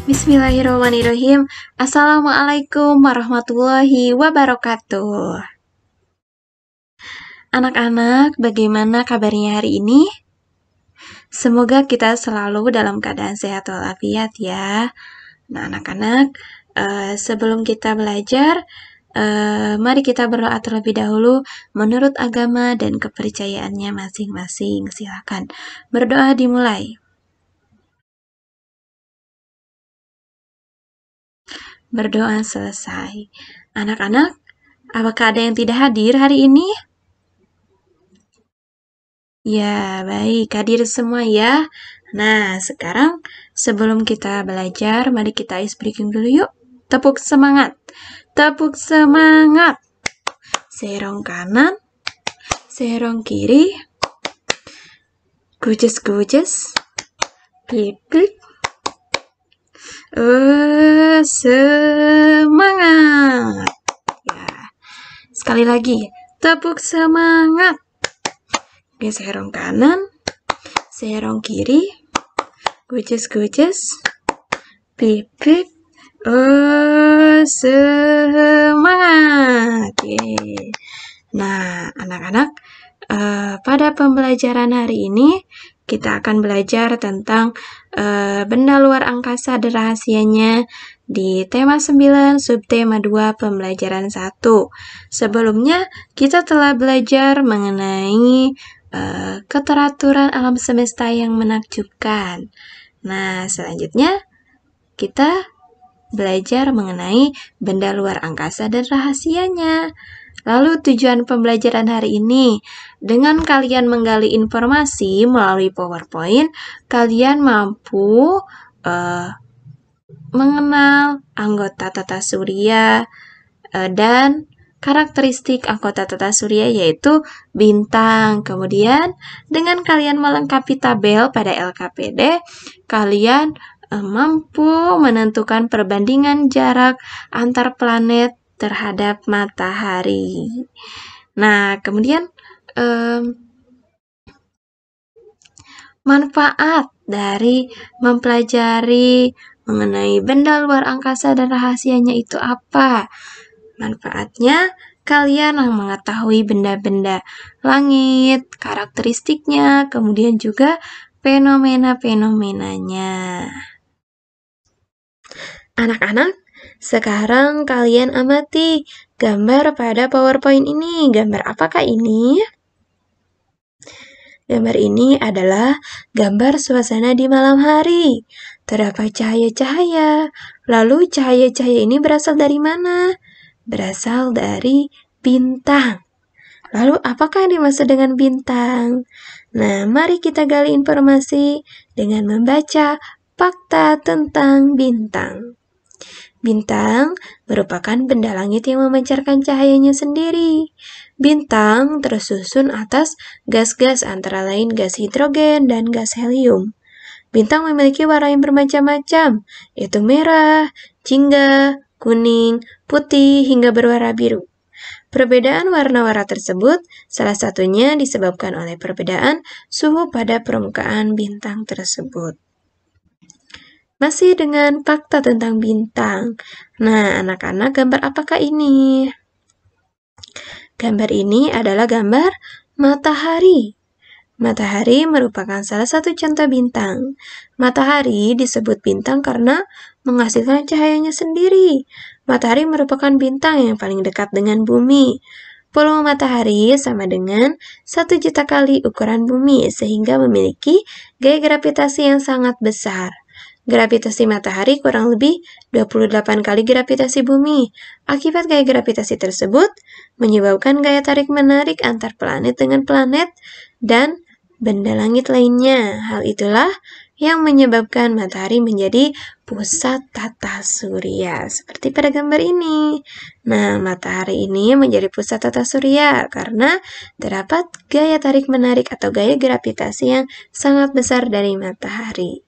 Bismillahirrahmanirrahim. Assalamualaikum warahmatullahi wabarakatuh. Anak-anak, bagaimana kabarnya hari ini? Semoga kita selalu dalam keadaan sehat walafiat ya. Nah, anak-anak, sebelum kita belajar, mari kita berdoa terlebih dahulu menurut agama dan kepercayaannya masing-masing. Silakan berdoa dimulai. Berdoa selesai. Anak-anak, apakah ada yang tidak hadir hari ini? Ya, baik, hadir semua ya. Nah, sekarang sebelum kita belajar, mari kita ice breaking dulu yuk. Tepuk semangat. Tepuk semangat. Serong kanan, serong kiri. Gujes-gujes. Klik-klik. Semangat. Ya. Sekali lagi, tepuk semangat. Oke, serong kanan, serong kiri, gujes-gujes, pipik, semangat. Yeay. Nah, anak-anak, pada pembelajaran hari ini, kita akan belajar tentang benda luar angkasa dan rahasianya di tema 9, subtema 2, pembelajaran 1. Sebelumnya, kita telah belajar mengenai keteraturan alam semesta yang menakjubkan. Nah, selanjutnya kita belajar mengenai benda luar angkasa dan rahasianya. Lalu tujuan pembelajaran hari ini, dengan kalian menggali informasi melalui PowerPoint, kalian mampu mengenal anggota tata surya dan karakteristik anggota tata surya yaitu bintang. Kemudian dengan kalian melengkapi tabel pada LKPD, kalian mampu menentukan perbandingan jarak antar planet terhadap matahari. Nah, kemudian manfaat dari mempelajari mengenai benda luar angkasa dan rahasianya itu apa? Manfaatnya, kalian mengetahui benda-benda langit, karakteristiknya, kemudian juga fenomena-fenomenanya. Anak-anak, sekarang kalian amati gambar pada PowerPoint ini. Gambar apakah ini? Gambar ini adalah gambar suasana di malam hari. Terdapat cahaya-cahaya. Lalu cahaya-cahaya ini berasal dari mana? Berasal dari bintang. Lalu apakah yang dimaksud dengan bintang? Nah, mari kita gali informasi dengan membaca fakta tentang bintang. Bintang merupakan benda langit yang memancarkan cahayanya sendiri. Bintang tersusun atas gas-gas antara lain gas hidrogen dan gas helium. Bintang memiliki warna yang bermacam-macam, yaitu merah, jingga, kuning, putih, hingga berwarna biru. Perbedaan warna-warna tersebut salah satunya disebabkan oleh perbedaan suhu pada permukaan bintang tersebut. Masih dengan fakta tentang bintang. Nah, anak-anak, gambar apakah ini? Gambar ini adalah gambar matahari. Matahari merupakan salah satu contoh bintang. Matahari disebut bintang karena menghasilkan cahayanya sendiri. Matahari merupakan bintang yang paling dekat dengan bumi. Volume matahari sama dengan 1 juta kali ukuran bumi, sehingga memiliki gaya gravitasi yang sangat besar. Gravitasi matahari kurang lebih 28 kali gravitasi bumi. Akibat gaya gravitasi tersebut, menyebabkan gaya tarik-menarik antar planet dengan planet dan benda langit lainnya. Hal itulah yang menyebabkan matahari menjadi pusat tata surya, seperti pada gambar ini. Nah, matahari ini menjadi pusat tata surya karena terdapat gaya tarik-menarik atau gaya gravitasi yang sangat besar dari matahari.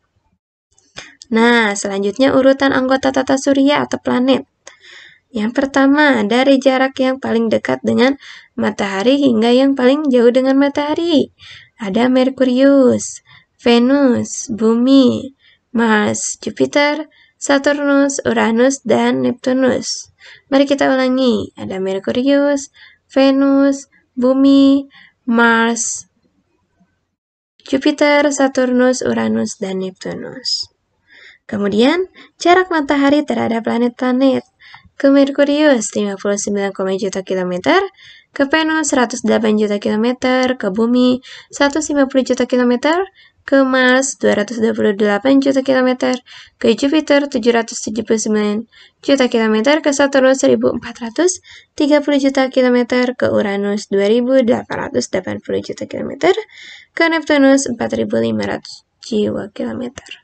Nah, selanjutnya urutan anggota tata surya atau planet. Yang pertama, dari jarak yang paling dekat dengan matahari hingga yang paling jauh dengan matahari. Ada Merkurius, Venus, Bumi, Mars, Jupiter, Saturnus, Uranus, dan Neptunus. Mari kita ulangi. Ada Merkurius, Venus, Bumi, Mars, Jupiter, Saturnus, Uranus, dan Neptunus. Kemudian, jarak matahari terhadap planet-planet. Ke Merkurius 59, juta kilometer, ke Venus 108 juta kilometer, ke Bumi 150 juta kilometer, ke Mars 228 juta kilometer, ke Jupiter 779 juta kilometer, ke Saturnus 1430 juta kilometer, ke Uranus 2880 juta kilometer, ke Neptunus 4500 jiwa kilometer.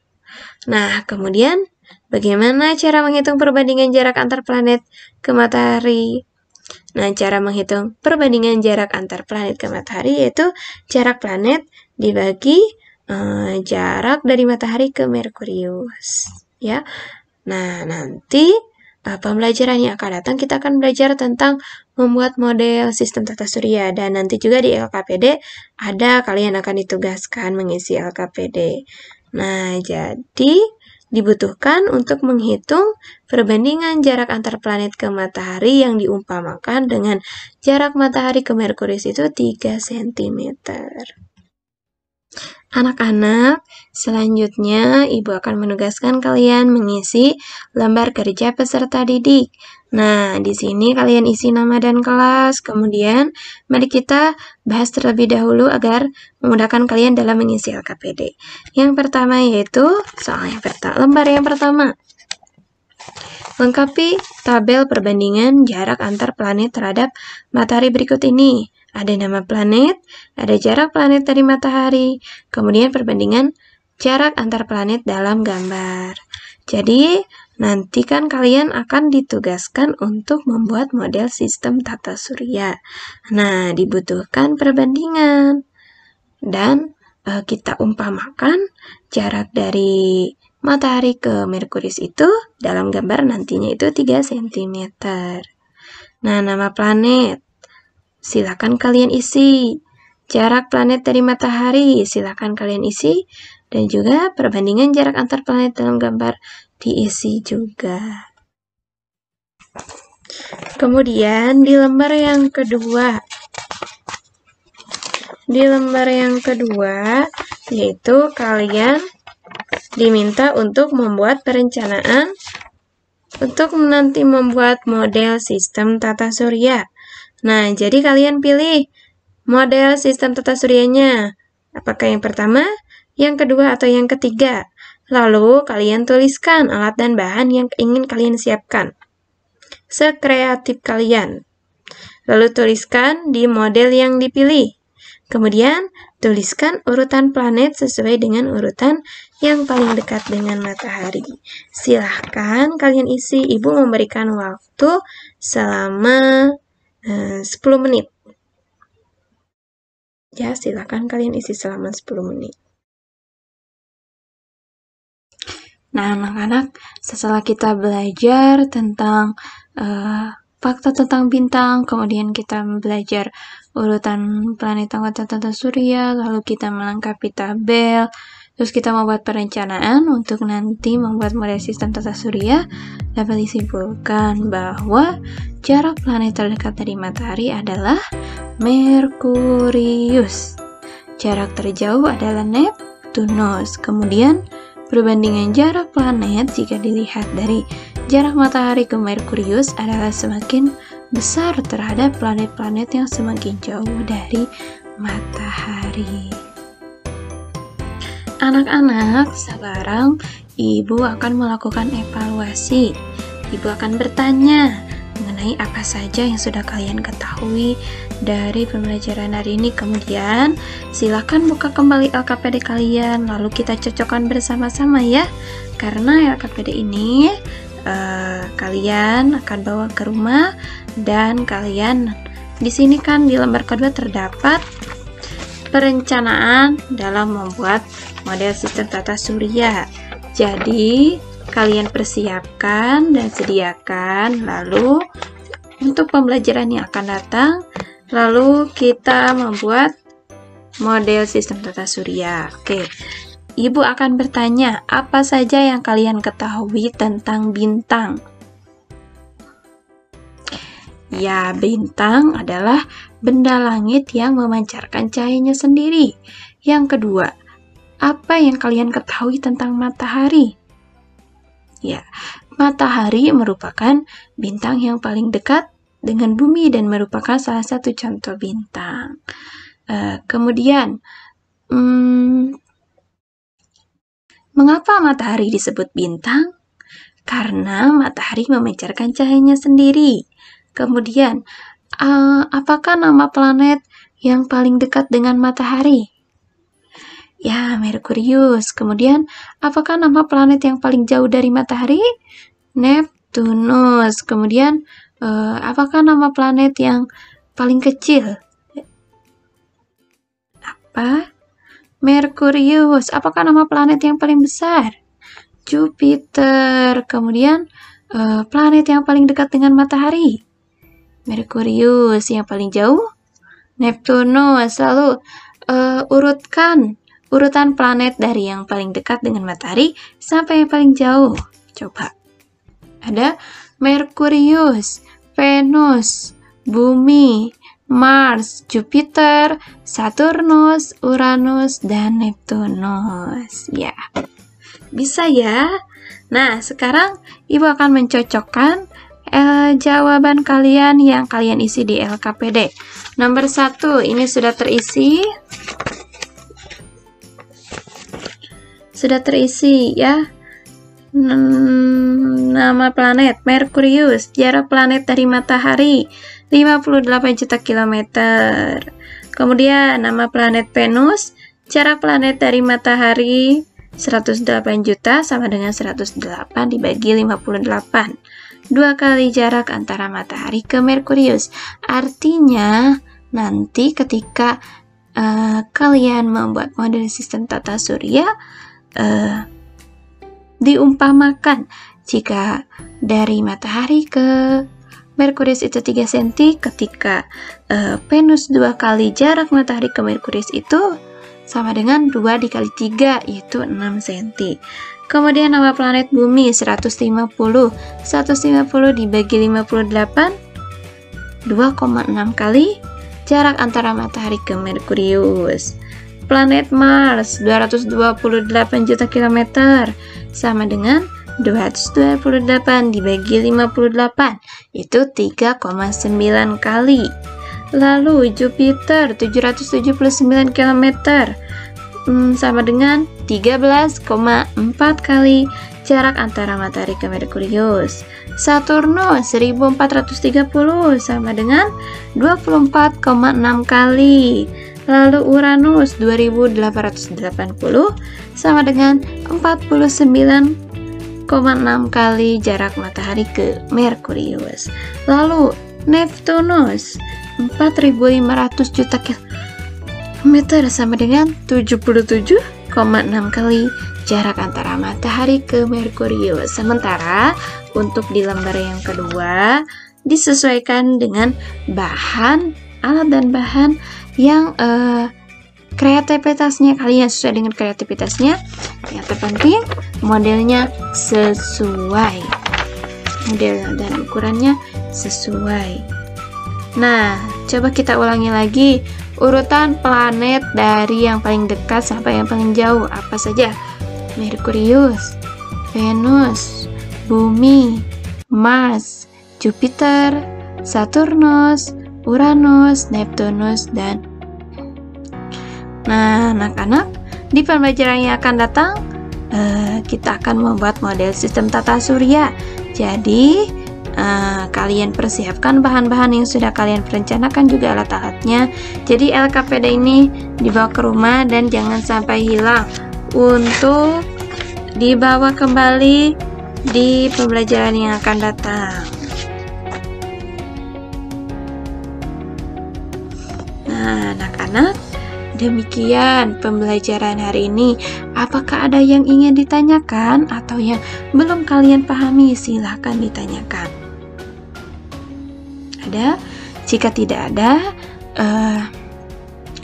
Nah, kemudian bagaimana cara menghitung perbandingan jarak antar planet ke matahari? Nah, cara menghitung perbandingan jarak antar planet ke matahari yaitu jarak planet dibagi jarak dari matahari ke Merkurius, ya. Nah, nanti pembelajaran yang akan datang kita akan belajar tentang membuat model sistem tata surya, dan nanti juga di LKPD ada kalian akan ditugaskan mengisi LKPD. Nah, jadi dibutuhkan untuk menghitung perbandingan jarak antar planet ke matahari yang diumpamakan dengan jarak matahari ke Merkurius itu 3 cm. Anak-anak, selanjutnya Ibu akan menugaskan kalian mengisi lembar kerja peserta didik. Nah, di sini kalian isi nama dan kelas, kemudian mari kita bahas terlebih dahulu agar memudahkan kalian dalam mengisi LKPD. Yang pertama yaitu lembar yang pertama. Lengkapi tabel perbandingan jarak antar planet terhadap matahari berikut ini. Ada nama planet, ada jarak planet dari matahari, kemudian perbandingan jarak antar planet dalam gambar. Jadi, nanti kan kalian akan ditugaskan untuk membuat model sistem tata surya. Nah, dibutuhkan perbandingan. Dan kita umpamakan jarak dari matahari ke Merkurius itu dalam gambar nantinya itu 3 cm. Nah, nama planet silakan kalian isi. Jarak planet dari matahari silakan kalian isi. Dan juga perbandingan jarak antar planet dalam gambar diisi juga. Kemudian di lembar yang kedua. Yaitu kalian diminta untuk membuat perencanaan untuk nanti membuat model sistem tata surya. Nah, jadi kalian pilih model sistem tata suryanya. Apakah yang pertama, yang kedua, atau yang ketiga? Lalu, kalian tuliskan alat dan bahan yang ingin kalian siapkan. Sekreatif kalian. Lalu tuliskan di model yang dipilih. Kemudian, tuliskan urutan planet sesuai dengan urutan yang paling dekat dengan matahari. Silahkan kalian isi. Ibu memberikan waktu selama 10 menit. Ya, silakan kalian isi selama 10 menit. Nah, anak-anak, setelah kita belajar tentang fakta tentang bintang, kemudian kita belajar urutan planet anggota tata surya, lalu kita melengkapi tabel, terus kita membuat perencanaan untuk nanti membuat model sistem tata surya, dapat disimpulkan bahwa jarak planet terdekat dari matahari adalah Merkurius. Jarak terjauh adalah Neptunus. Kemudian perbandingan jarak planet jika dilihat dari jarak matahari ke Merkurius adalah semakin besar terhadap planet-planet yang semakin jauh dari matahari. Anak-anak, sekarang Ibu akan melakukan evaluasi. Ibu akan bertanya mengenai apa saja yang sudah kalian ketahui dari pembelajaran hari ini. Kemudian, silakan buka kembali LKPD kalian, lalu kita cocokkan bersama-sama ya. Karena LKPD ini kalian akan bawa ke rumah, dan kalian di sini kan di lembar kedua terdapat perencanaan dalam membuat model sistem tata surya. Jadi, kalian persiapkan dan sediakan, lalu untuk pembelajaran yang akan datang, lalu kita membuat model sistem tata surya. Oke, Ibu akan bertanya, apa saja yang kalian ketahui tentang bintang? Ya, bintang adalah benda langit yang memancarkan cahayanya sendiri. Yang kedua, apa yang kalian ketahui tentang matahari? Ya, matahari merupakan bintang yang paling dekat dengan bumi dan merupakan salah satu contoh bintang. Kemudian, mengapa matahari disebut bintang? Karena matahari memancarkan cahayanya sendiri. Kemudian, apakah nama planet yang paling dekat dengan matahari? Ya, Merkurius. Kemudian, apakah nama planet yang paling jauh dari matahari? Neptunus. Kemudian, apakah nama planet yang paling kecil? Apa? Merkurius. Apakah nama planet yang paling besar? Jupiter. Kemudian, planet yang paling dekat dengan matahari? Merkurius. Yang paling jauh? Neptunus. Lalu, urutan planet dari yang paling dekat dengan matahari sampai yang paling jauh. Coba. Ada Merkurius, Venus, Bumi, Mars, Jupiter, Saturnus, Uranus, dan Neptunus. Ya, bisa ya. Nah, sekarang Ibu akan mencocokkan jawaban kalian yang kalian isi di LKPD. Nomor 1, ini sudah terisi. Sudah terisi ya. Nama planet Merkurius, jarak planet dari matahari 58 juta kilometer. Kemudian nama planet Venus, jarak planet dari matahari 108 juta sama dengan 108 dibagi 58. 2 kali jarak antara matahari ke Merkurius. Artinya nanti ketika kalian membuat model sistem tata surya, diumpamakan jika dari matahari ke Merkurius itu 3 cm, ketika Venus 2 kali jarak matahari ke Merkurius itu sama dengan 2 dikali 3, yaitu 6 cm. Kemudian nama planet bumi 150 dibagi 58, 2,6 kali jarak antara matahari ke Merkurius. Planet Mars 228 juta kilometer sama dengan 228 dibagi 58, itu 3,9 kali. Lalu Jupiter 779 km sama dengan 13,4 kali jarak antara matahari ke Merkurius. Saturnus 1430 sama dengan 24,6 kali. Lalu Uranus 2880 sama dengan 49,6 kali jarak matahari ke Merkurius. Lalu Neptunus 4.500 juta kilometer sama dengan 77,6 kali jarak antara matahari ke Merkurius. Sementara untuk di lembar yang kedua disesuaikan dengan bahan, alat dan bahan yang kreativitasnya kalian sesuai dengan kreativitasnya. Yang terpenting modelnya sesuai, model dan ukurannya sesuai. Nah, coba kita ulangi lagi urutan planet dari yang paling dekat sampai yang paling jauh. Apa saja? Merkurius, Venus, Bumi, Mars, Jupiter, Saturnus, Uranus, Neptunus, dan nah, anak-anak, di pembelajaran yang akan datang kita akan membuat model sistem tata surya. Jadi kalian persiapkan bahan-bahan yang sudah kalian perencanakan, juga alat-alatnya. Jadi LKPD ini dibawa ke rumah dan jangan sampai hilang untuk dibawa kembali di pembelajaran yang akan datang. Nah, anak-anak, demikian pembelajaran hari ini. Apakah ada yang ingin ditanyakan atau yang belum kalian pahami? Silahkan ditanyakan. Ada? Jika tidak ada,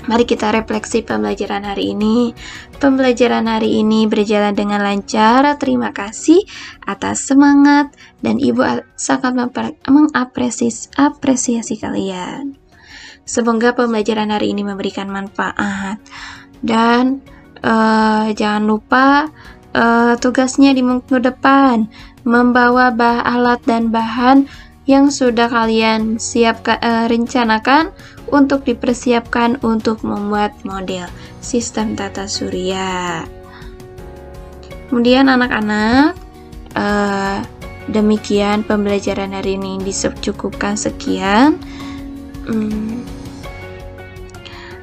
Mari kita refleksi pembelajaran hari ini. Pembelajaran hari ini berjalan dengan lancar. Terima kasih atas semangat dan Ibu sangat mengapresiasi kalian. Semoga pembelajaran hari ini memberikan manfaat. Dan jangan lupa tugasnya di minggu depan membawa alat dan bahan yang sudah kalian rencanakan untuk dipersiapkan untuk membuat model sistem tata surya. Kemudian anak-anak, demikian pembelajaran hari ini dicukupkan sekian.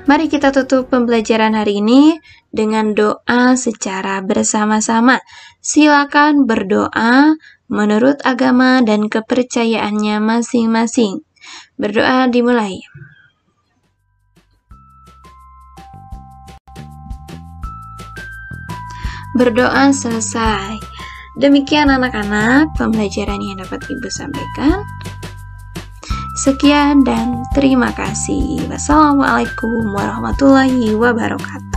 Mari kita tutup pembelajaran hari ini dengan doa secara bersama-sama. Silakan berdoa menurut agama dan kepercayaannya masing-masing. Berdoa dimulai. Berdoa selesai. Demikian anak-anak pembelajaran yang dapat Ibu sampaikan. Sekian dan terima kasih. Wassalamualaikum warahmatullahi wabarakatuh.